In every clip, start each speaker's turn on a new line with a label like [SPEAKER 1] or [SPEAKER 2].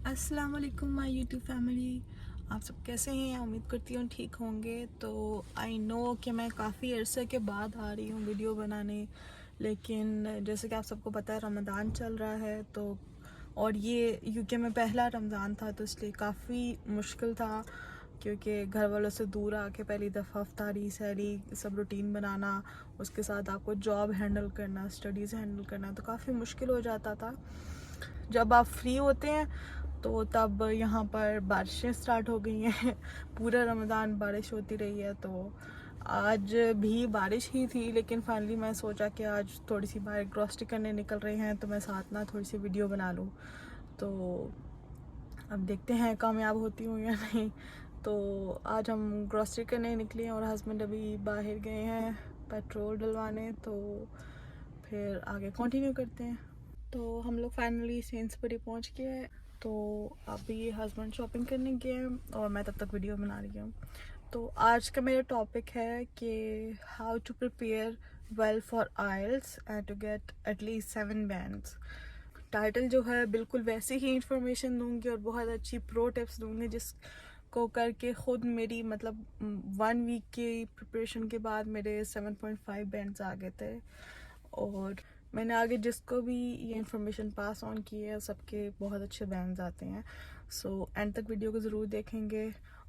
[SPEAKER 1] अस्सलाम वालेकुम my YouTube family. आप सब कैसे हैं? उम्मीद करती हूँ ठीक होंगे। तो आई नो कि मैं काफ़ी अरसे के बाद आ रही हूँ वीडियो बनाने, लेकिन जैसे कि आप सबको पता है रमज़ान चल रहा है। तो और ये यूके में पहला रमज़ान था, तो इसलिए काफ़ी मुश्किल था, क्योंकि घर वालों से दूर आके पहली दफ़ा इफ्तारी सहरी सब रूटीन बनाना, उसके साथ आपको जॉब हैंडल करना, स्टडीज़ हैंडल करना, तो काफ़ी मुश्किल हो जाता था। जब आप फ्री होते हैं तो तब यहाँ पर बारिशें स्टार्ट हो गई हैं। पूरा रमज़ान बारिश होती रही है। तो आज भी बारिश ही थी, लेकिन फाइनली मैं सोचा कि आज थोड़ी सी बाहर ग्रॉसरी करने निकल रहे हैं, तो मैं साथ ना थोड़ी सी वीडियो बना लूँ। तो अब देखते हैं कामयाब होती हूँ या नहीं। तो आज हम ग्रॉसरी करने निकले हैं और हस्बैंड अभी बाहर गए हैं पेट्रोल डलवाने, तो फिर आगे कंटिन्यू करते हैं। तो हम लोग फाइनली सेंसबरी पहुँच गए हैं। तो अभी हस्बैंड शॉपिंग करने गए हैं और मैं तब तक वीडियो बना रही हूँ। तो आज का मेरा टॉपिक है कि how to prepare well for IELTS and to get at least 7 bands. Title जो है बिल्कुल वैसे ही इंफॉर्मेशन दूंगी और बहुत अच्छी प्रो टिप्स दूंगी, जिसको करके ख़ुद मेरी मतलब 1 वीक की प्रिपरेशन के बाद मेरे 7.5 बैंड्स आ गए थे। और मैंने आगे जिसको भी ये इन्फॉर्मेशन पास ऑन की है सबके बहुत अच्छे बैंड्स आते हैं। सो एंड तक वीडियो को ज़रूर देखेंगे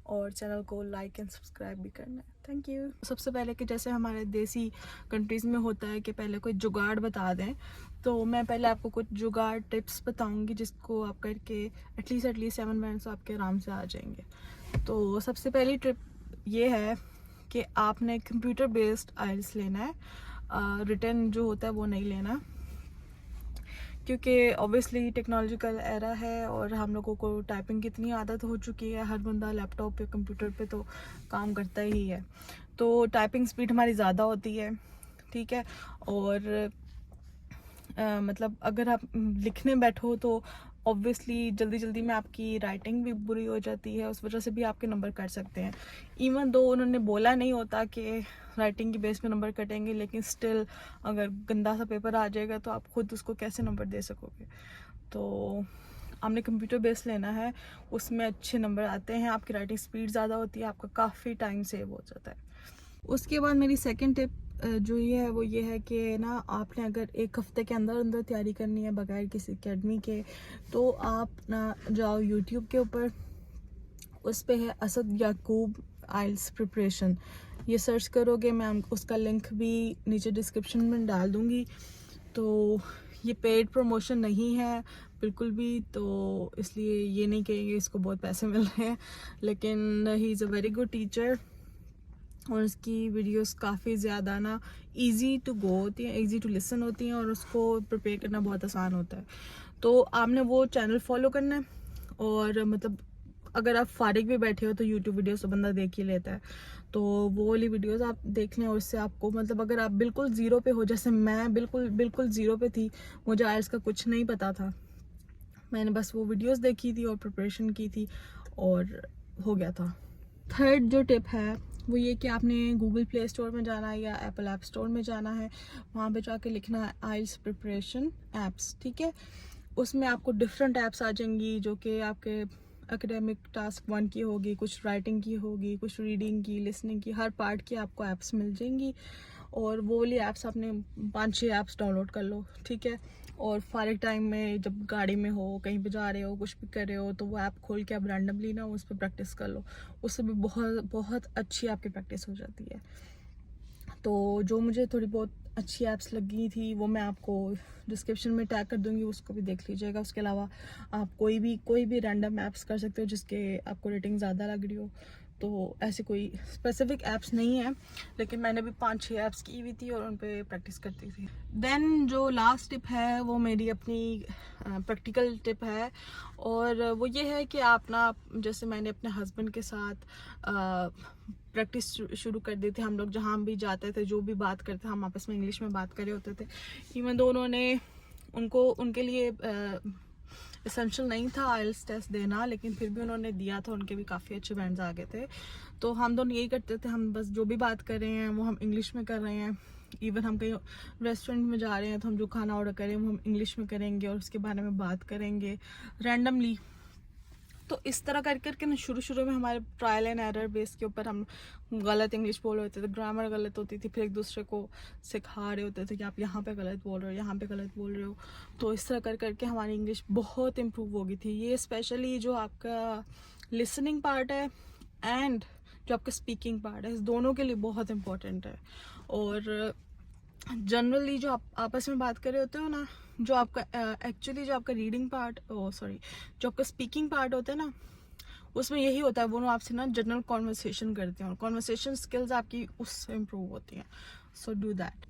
[SPEAKER 1] और चैनल को लाइक एंड सब्सक्राइब भी करना है। Thank you. सबसे पहले कि जैसे हमारे देसी कंट्रीज़ में होता है कि पहले कोई जुगाड़ बता दें, तो मैं पहले आपको कुछ जुगाड़ टिप्स बताऊंगी जिसको आप करके एटलीस्ट 7 बैंड्स आपके आराम से आ जाएंगे। तो सबसे पहली टिप ये है कि आपने कंप्यूटर बेस्ड आइल्स लेना है, रिटर्न जो होता है वो नहीं लेना, क्योंकि ऑब्वियसली टेक्नोलॉजिकल एरा है और हम लोगों को टाइपिंग की इतनी आदत हो चुकी है, हर बंदा लैपटॉप या कंप्यूटर पे तो काम करता ही है, तो टाइपिंग स्पीड हमारी ज़्यादा होती है, ठीक है। और मतलब अगर आप लिखने बैठो तो ऑब्वियसली जल्दी जल्दी में आपकी राइटिंग भी बुरी हो जाती है, उस वजह से भी आपके नंबर कट सकते हैं। इवन दो उन्होंने बोला नहीं होता कि राइटिंग की बेस पे नंबर कटेंगे, लेकिन स्टिल अगर गंदा सा पेपर आ जाएगा तो आप खुद उसको कैसे नंबर दे सकोगे। तो आपने कंप्यूटर बेस लेना है, उसमें अच्छे नंबर आते हैं, आपकी राइटिंग स्पीड ज़्यादा होती है, आपका काफ़ी टाइम सेव हो जाता है। उसके बाद मेरी सेकंड टिप जो ये है वो ये है कि ना आपने अगर 1 हफ्ते के अंदर अंदर तैयारी करनी है बगैर किसी अकेडमी के, तो आप ना जाओ यूट्यूब के ऊपर, उस पे है असद याकूब आइल्स प्रिपरेशन, ये सर्च करोगे, मैं उसका लिंक भी नीचे डिस्क्रिप्शन में डाल दूँगी। तो ये पेड प्रमोशन नहीं है बिल्कुल भी, तो इसलिए ये नहीं कहेंगे इसको बहुत पैसे मिल रहे हैं, लेकिन he is a very good teacher और उसकी वीडियोस काफ़ी ज़्यादा ना इजी टू गो होती हैं, इजी टू लिसन होती हैं और उसको प्रिपेयर करना बहुत आसान होता है। तो आपने वो चैनल फॉलो करना है और मतलब अगर आप फारिग भी बैठे हो तो यूट्यूब वीडियोस तो बंदा देख ही लेता है, तो वो वाली वीडियोस आप देख लें और इससे आपको मतलब अगर आप बिल्कुल ज़ीरो पे हो, जैसे मैं बिल्कुल बिल्कुल ज़ीरो पे थी, मुझे आइल्स का कुछ नहीं पता था, मैंने बस वो वीडियोस देखी थी और प्रिपरेशन की थी और हो गया था। थर्ड जो टिप है वो ये कि आपने गूगल प्ले स्टोर में जाना है या एप्पल ऐप स्टोर में जाना है, वहाँ पे जाके लिखना है आइल्स प्रिपरेशन एप्स, ठीक है। उसमें आपको डिफरेंट ऐप्स आ जाएंगी जो कि आपके एकेडमिक टास्क 1 की होगी, कुछ राइटिंग की होगी, कुछ रीडिंग की, लिसनिंग की, हर पार्ट की आपको ऐप्स मिल जाएंगी। और वो वाली ऐप्स आपने 5-6 ऐप्स डाउनलोड कर लो, ठीक है। और फारिग टाइम में जब गाड़ी में हो, कहीं पे जा रहे हो, कुछ भी कर रहे हो, तो वो ऐप खोल के आप रैंडमली ना उस पर प्रैक्टिस कर लो, उससे भी बहुत बहुत अच्छी आपकी प्रैक्टिस हो जाती है। तो जो मुझे थोड़ी बहुत अच्छी ऐप्स लगी थी वो मैं आपको डिस्क्रिप्शन में टैग कर दूंगी, उसको भी देख लीजिएगा। उसके अलावा आप कोई भी रैंडम ऐप्स कर सकते हो जिसके आपको रेटिंग ज़्यादा लग रही हो, तो ऐसे कोई स्पेसिफिक ऐप्स नहीं है, लेकिन मैंने भी 5-6 ऐप्स की हुई थी और उन पर प्रैक्टिस करती थी। देन जो लास्ट टिप है वो मेरी अपनी प्रैक्टिकल टिप है, और वो ये है कि आप ना, जैसे मैंने अपने हस्बैंड के साथ प्रैक्टिस शुरू कर दी थी, हम लोग जहाँ भी जाते थे, जो भी बात करते थे, हम आपस में इंग्लिश में बात कर रहे होते थे। इवन दो उन्होंने उनके लिए एसेंशियल नहीं था आइल्स टेस्ट देना, लेकिन फिर भी उन्होंने दिया था, उनके भी काफ़ी अच्छे बैंड्स आ गए थे। तो हम दोनों यही करते थे, हम बस जो भी बात कर रहे हैं वो हम इंग्लिश में कर रहे हैं। इवन हम कहीं रेस्टोरेंट में जा रहे हैं तो हम जो खाना ऑर्डर करें वो हम इंग्लिश में करेंगे और उसके बारे में बात करेंगे रैंडमली। तो इस तरह कर करके ना शुरू में हमारे ट्रायल एंड एरर बेस के ऊपर हम गलत इंग्लिश बोल रहे होते थे, ग्रामर गलत होती थी, फिर एक दूसरे को सिखा रहे होते थे कि आप यहाँ पे गलत बोल रहे हो, यहाँ पे गलत बोल रहे हो। तो इस तरह कर करके हमारी इंग्लिश बहुत इम्प्रूव हो गई थी। ये स्पेशली जो आपका लिसनिंग पार्ट है एंड जो आपका स्पीकिंग पार्ट है, इस दोनों के लिए बहुत इम्पोर्टेंट है। और जनरली जो आप आपस में बात कर रहे होते हो ना, जो आपका एक्चुअली जो आपका रीडिंग पार्ट जो आपका स्पीकिंग पार्ट होता है ना, उसमें यही होता है, वो आपसे ना जनरल कॉन्वर्सेशन करते हैं और कॉन्वर्सेशन स्किल्स आपकी उससे इम्प्रूव होती हैं। So do that.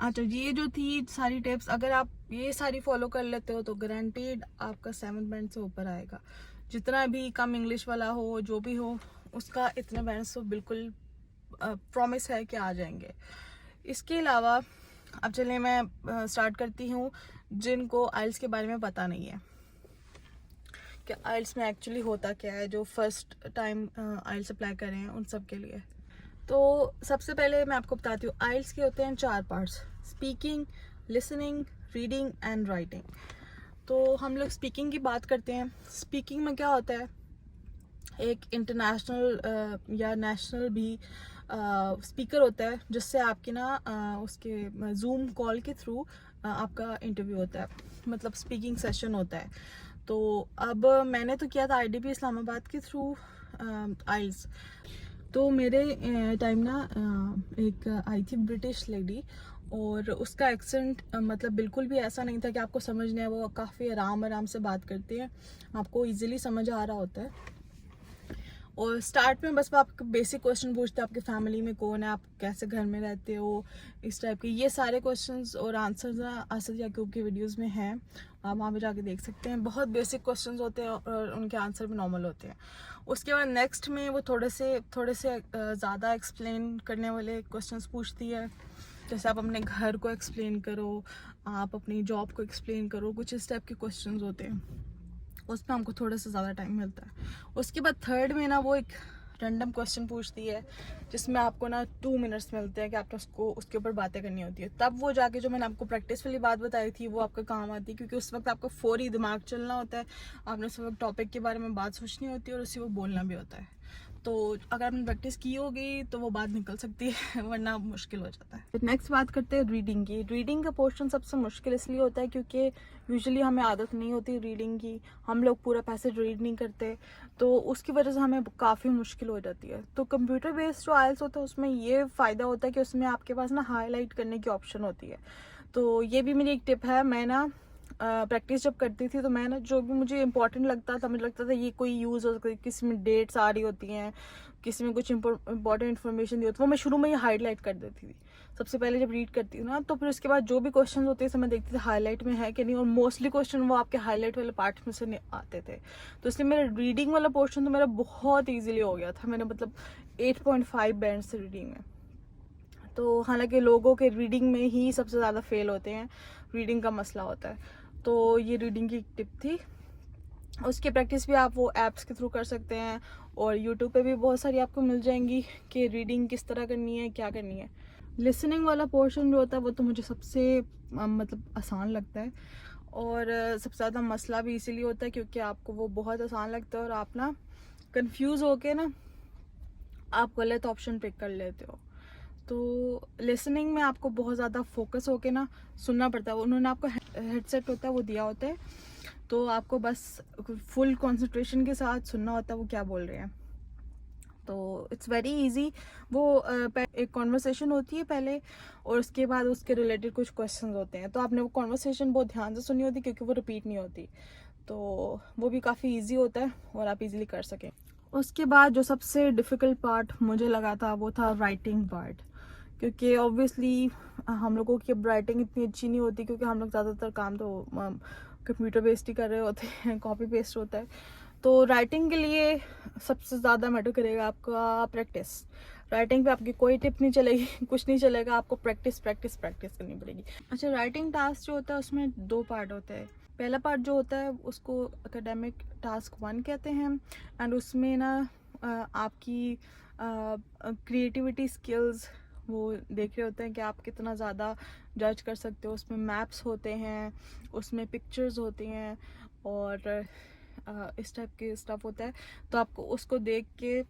[SPEAKER 1] अच्छा, ये जो थी सारी टिप्स, अगर आप ये सारी फॉलो कर लेते हो तो गारंटीड आपका 7th बैंड से ऊपर आएगा। जितना भी कम इंग्लिश वाला हो, जो भी हो, उसका इतने बैंड्स तो बिल्कुल प्रॉमिस है कि आ जाएंगे। इसके अलावा अब चलिए मैं स्टार्ट करती हूँ जिनको आइल्स के बारे में पता नहीं है कि आइल्स में एक्चुअली होता क्या है, जो फर्स्ट टाइम आइल्स अप्लाई कर रहे हैं उन सब के लिए। तो सबसे पहले मैं आपको बताती हूँ, आइल्स के होते हैं 4 parts: speaking, listening, reading and writing. तो हम लोग स्पीकिंग की बात करते हैं। स्पीकिंग में क्या होता है, एक इंटरनेशनल या नेशनल भी स्पीकर होता है जिससे आपकी ना उसके जूम कॉल के थ्रू आपका इंटरव्यू होता है, मतलब स्पीकिंग सेशन होता है। तो अब मैंने तो किया था IDP इस्लामाबाद के थ्रू आइल्स। तो मेरे टाइम ना एक आई थी ब्रिटिश लेडी, और उसका एक्सेंट मतलब बिल्कुल भी ऐसा नहीं था कि आपको समझ नहीं है। वो काफ़ी आराम से बात करती है, आपको इजीली समझ आ रहा होता है। और स्टार्ट में बस वो आपके बेसिक क्वेश्चन पूछते हैं, आपके फैमिली में कौन है, आप कैसे घर में रहते हो, इस टाइप के। ये सारे क्वेश्चंस और आंसर्स ना असद याकूब की वीडियोस में हैं, आप वहाँ पे जाके देख सकते हैं। बहुत बेसिक क्वेश्चंस होते हैं और उनके आंसर भी नॉर्मल होते हैं। उसके बाद नेक्स्ट में वो थोड़े से ज़्यादा एक्सप्लेन करने वाले क्वेश्चंस पूछती है, जैसे आप अपने घर को एक्सप्लेन करो, आप अपनी जॉब को एक्सप्लेन करो, कुछ इस टाइप के क्वेश्चन होते हैं। उसमें हमको थोड़ा सा ज़्यादा टाइम मिलता है। उसके बाद थर्ड में ना वो एक रैंडम क्वेश्चन पूछती है जिसमें आपको ना 2 मिनट्स मिलते हैं कि आपने उसके ऊपर बातें करनी होती है। तब वो जाके जो मैंने आपको प्रैक्टिस वाली बात बताई थी वो आपका काम आती है, क्योंकि उस वक्त आपका फौरी दिमाग चलना होता है, आपने उस वक्त टॉपिक के बारे में बात सोचनी होती है और उसी को बोलना भी होता है। तो अगर आपने प्रैक्टिस की होगी तो वो बात निकल सकती है, वरना मुश्किल हो जाता है। नेक्स्ट बात करते हैं रीडिंग की। रीडिंग का पोर्शन सबसे मुश्किल इसलिए होता है क्योंकि यूजुअली हमें आदत नहीं होती रीडिंग की, हम लोग पूरा पैसेज रीड नहीं करते, तो उसकी वजह से हमें काफ़ी मुश्किल हो जाती है। तो कंप्यूटर बेस्ड जो आइल्स होता है उसमें ये फ़ायदा होता है कि उसमें आपके पास ना हाईलाइट करने की ऑप्शन होती है। तो ये भी मेरी एक टिप है। मैं ना प्रैक्टिस जब करती थी तो मैं ना जो भी मुझे इंपॉर्टेंट लगता था, मुझे लगता था ये कोई यूज़ हो सकती है, किसी में डेट्स आ रही होती हैं, किसी में कुछ इंपॉर्टेंट इन्फॉर्मेशन दी होती है, वो मैं शुरू में ही हाईलाइट कर देती थी सबसे पहले जब रीड करती हूँ ना। तो फिर उसके बाद जो भी क्वेश्चन होते थे मैं देखती थी हाईलाइट में है कि नहीं, और मोस्टली क्वेश्चन वो आपके हाईलाइट वाले पार्ट में से नहीं आते थे। तो इसलिए मेरा रीडिंग वाला पोर्शन तो मेरा बहुत ईजिली हो गया था। मैंने मतलब 8.5 बैंड से रीडिंग में। तो हालांकि लोगों के रीडिंग में ही सबसे ज़्यादा फेल होते हैं, रीडिंग का मसला होता है। तो ये रीडिंग की टिप थी। उसकी प्रैक्टिस भी आप वो ऐप्स के थ्रू कर सकते हैं, और यूट्यूब पे भी बहुत सारी आपको मिल जाएंगी कि रीडिंग किस तरह करनी है, क्या करनी है। लिसनिंग वाला पोर्शन जो होता है वो तो मुझे सबसे मतलब आसान लगता है, और सबसे ज़्यादा मसला भी इसीलिए होता है क्योंकि आपको वो बहुत आसान लगता है और आप ना कंफ्यूज होके ना आप गलत ऑप्शन पिक कर लेते हो। तो लिसनिंग में आपको बहुत ज़्यादा फोकस होके ना सुनना पड़ता है। उन्होंने आपको हेडसेट होता है वो दिया होता है, तो आपको बस फुल कंसंट्रेशन के साथ सुनना होता है वो क्या बोल रहे हैं। तो इट्स वेरी इजी। वो एक कॉन्वर्सेशन होती है पहले, और उसके बाद उसके रिलेटेड कुछ क्वेश्चंस होते हैं, तो आपने वो कॉन्वर्सेशन बहुत ध्यान से सुनी होती है क्योंकि वो रिपीट नहीं होती। तो वो भी काफ़ी ईजी होता है और आप इजीली कर सकें। उसके बाद जो सबसे डिफ़िकल्ट पार्ट मुझे लगा था वो था राइटिंग पार्ट, क्योंकि ऑब्वियसली हम लोगों की अब राइटिंग इतनी अच्छी नहीं होती क्योंकि हम लोग ज़्यादातर काम तो कंप्यूटर बेस्ड ही कर रहे होते हैं, कॉपी पेस्ट होता है। तो राइटिंग के लिए सबसे ज़्यादा मैटर करेगा आपका प्रैक्टिस। राइटिंग पे आपकी कोई टिप नहीं चलेगी, कुछ नहीं चलेगा, आपको प्रैक्टिस प्रैक्टिस प्रैक्टिस करनी पड़ेगी। अच्छा, राइटिंग टास्क जो होता है उसमें 2 पार्ट होते हैं। पहला पार्ट जो होता है उसको एकेडमिक टास्क 1 कहते हैं, एंड उसमें ना आपकी क्रिएटिविटी स्किल्स वो देख रहे होते हैं कि आप कितना ज़्यादा जज कर सकते हो। उसमें मैप्स होते हैं, उसमें पिक्चर्स होती हैं, और इस टाइप के स्टफ़ होता है, तो आपको उसको देख के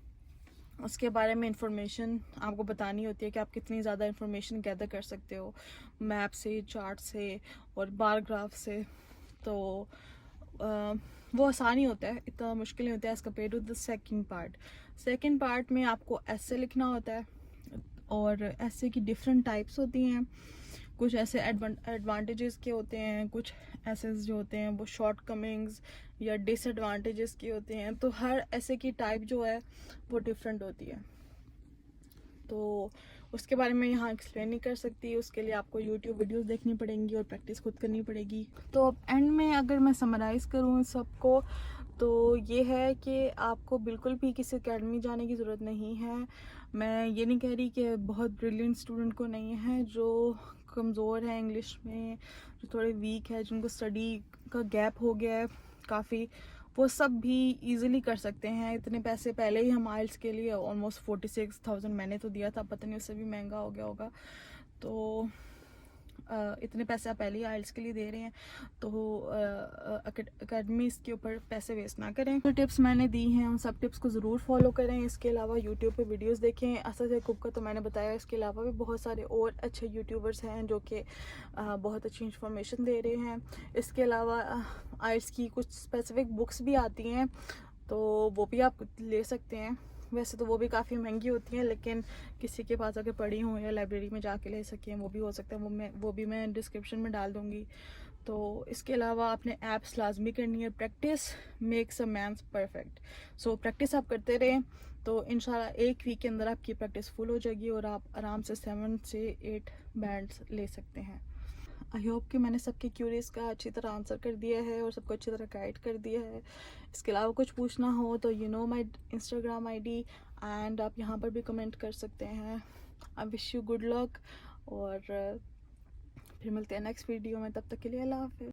[SPEAKER 1] उसके बारे में इंफॉर्मेशन आपको बतानी होती है कि आप कितनी ज़्यादा इंफॉर्मेशन गैदर कर सकते हो मैप से, चार्ट से और बार ग्राफ से। तो वो आसानी होता है, इतना मुश्किल नहीं होता है as compare to the second part में आपको ऐसे लिखना होता है, और ऐसे की डिफरेंट टाइप्स होती हैं। कुछ ऐसे एडवांटेजेस के होते हैं, कुछ ऐसे जो होते हैं वो शॉर्ट कमिंग्स या डिसएडवांटेजेस के होते हैं। तो हर ऐसे की टाइप जो है वो डिफरेंट होती है, तो उसके बारे में यहाँ एक्सप्लेन नहीं कर सकती। उसके लिए आपको यूट्यूब वीडियोस देखनी पड़ेंगी और प्रैक्टिस खुद करनी पड़ेगी। तो अब एंड में अगर मैं समराइज़ करूँ सबको, तो ये है कि आपको बिल्कुल भी किसी अकेडमी जाने की ज़रूरत नहीं है। मैं ये नहीं कह रही कि बहुत ब्रिलियंट स्टूडेंट को नहीं है, जो कमज़ोर है इंग्लिश में, जो थोड़े वीक है, जिनको स्टडी का गैप हो गया है काफ़ी, वो सब भी इजीली कर सकते हैं। इतने पैसे पहले ही हम आइल्स के लिए ऑलमोस्ट 46,000 मैंने तो दिया था, पता नहीं उससे भी महंगा हो गया होगा। तो इतने पैसे आप पहले ही आइल्स के लिए दे रहे हैं, तो अकेडमीज़ के ऊपर पैसे वेस्ट ना करें। जो टिप्स मैंने दी हैं उन सब टिप्स को ज़रूर फॉलो करें। इसके अलावा यूट्यूब पे वीडियोस देखें। असद याकूब का तो मैंने बताया, इसके अलावा भी बहुत सारे और अच्छे यूट्यूबर्स हैं जो कि बहुत अच्छी इंफॉर्मेशन दे रहे हैं। इसके अलावा आइल्स की कुछ स्पेसिफिक बुक्स भी आती हैं, तो वो भी आप ले सकते हैं। वैसे तो वो भी काफ़ी महंगी होती हैं, लेकिन किसी के पास अगर पड़ी हों या लाइब्रेरी में जाके ले सकें, वो भी हो सकता है। वो भी मैं डिस्क्रिप्शन में डाल दूँगी। तो इसके अलावा आपने ऐप्स लाजमी करनी है। Practice makes a man perfect. So practice आप करते रहें, तो इंशाल्लाह एक वीक के अंदर आपकी प्रैक्टिस फुल हो जाएगी और आप आराम से 7 से 8 बैंड्स ले सकते हैं। आई होप कि मैंने सबके क्यूरीज का अच्छी तरह आंसर कर दिया है और सबको अच्छी तरह गाइड कर दिया है। इसके अलावा कुछ पूछना हो तो you know my Instagram ID, and आप यहाँ पर भी कमेंट कर सकते हैं। I wish you good luck, और फिर मिलते हैं नेक्स्ट वीडियो में। तब तक के लिए अल्लाह हाफिज़।